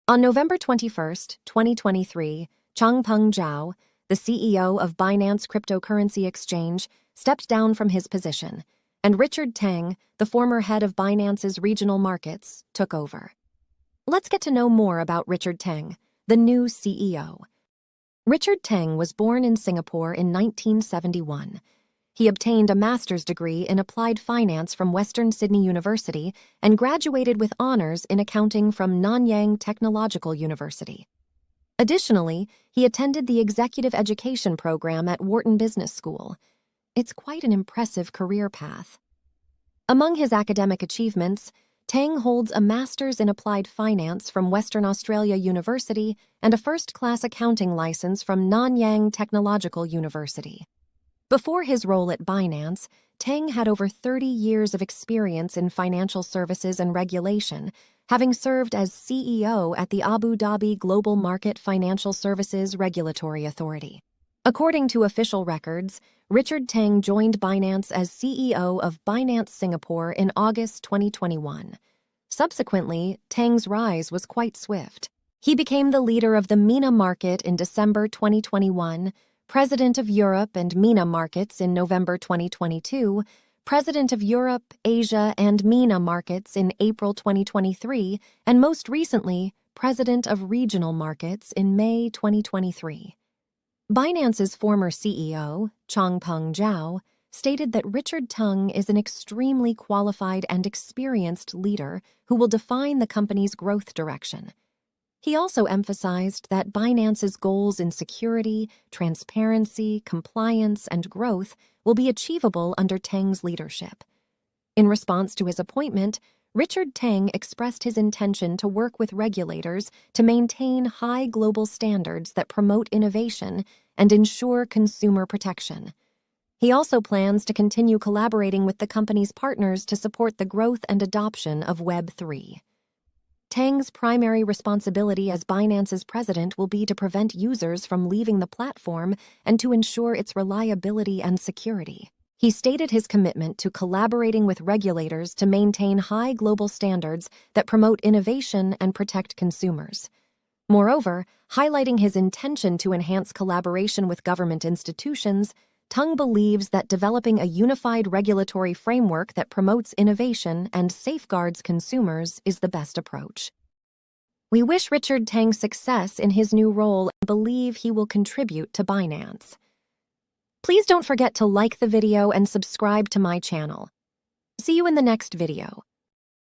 On November 21, 2023, Changpeng Zhao, the CEO of Binance cryptocurrency exchange, stepped down from his position, and Richard Teng, the former head of Binance's regional markets, took over. Let's get to know more about Richard Teng, the new CEO. Richard Teng was born in Singapore in 1971. He obtained a master's degree in applied finance from Western Sydney University and graduated with honors in accounting from Nanyang Technological University. Additionally, he attended the executive education program at Wharton Business School. It's quite an impressive career path. Among his academic achievements, Teng holds a master's in applied finance from Western Australia University and a first-class accounting license from Nanyang Technological University. Before his role at Binance, Teng had over 30 years of experience in financial services and regulation, having served as CEO at the Abu Dhabi Global Market Financial Services Regulatory Authority. According to official records, Richard Teng joined Binance as CEO of Binance Singapore in August 2021. Subsequently, Teng's rise was quite swift. He became the leader of the MENA market in December 2021, President of Europe and MENA markets in November 2022, President of Europe, Asia, and MENA markets in April 2023, and most recently, President of Regional Markets in May 2023. Binance's former CEO, Changpeng Zhao, stated that Richard Teng is an extremely qualified and experienced leader who will define the company's growth direction. He also emphasized that Binance's goals in security, transparency, compliance, and growth will be achievable under Teng's leadership. In response to his appointment, Richard Teng expressed his intention to work with regulators to maintain high global standards that promote innovation and ensure consumer protection. He also plans to continue collaborating with the company's partners to support the growth and adoption of Web3. Teng's primary responsibility as Binance's president will be to prevent users from leaving the platform and to ensure its reliability and security. He stated his commitment to collaborating with regulators to maintain high global standards that promote innovation and protect consumers. Moreover, highlighting his intention to enhance collaboration with government institutions, Teng believes that developing a unified regulatory framework that promotes innovation and safeguards consumers is the best approach. We wish Richard Teng success in his new role and believe he will contribute to Binance. Please don't forget to like the video and subscribe to my channel. See you in the next video.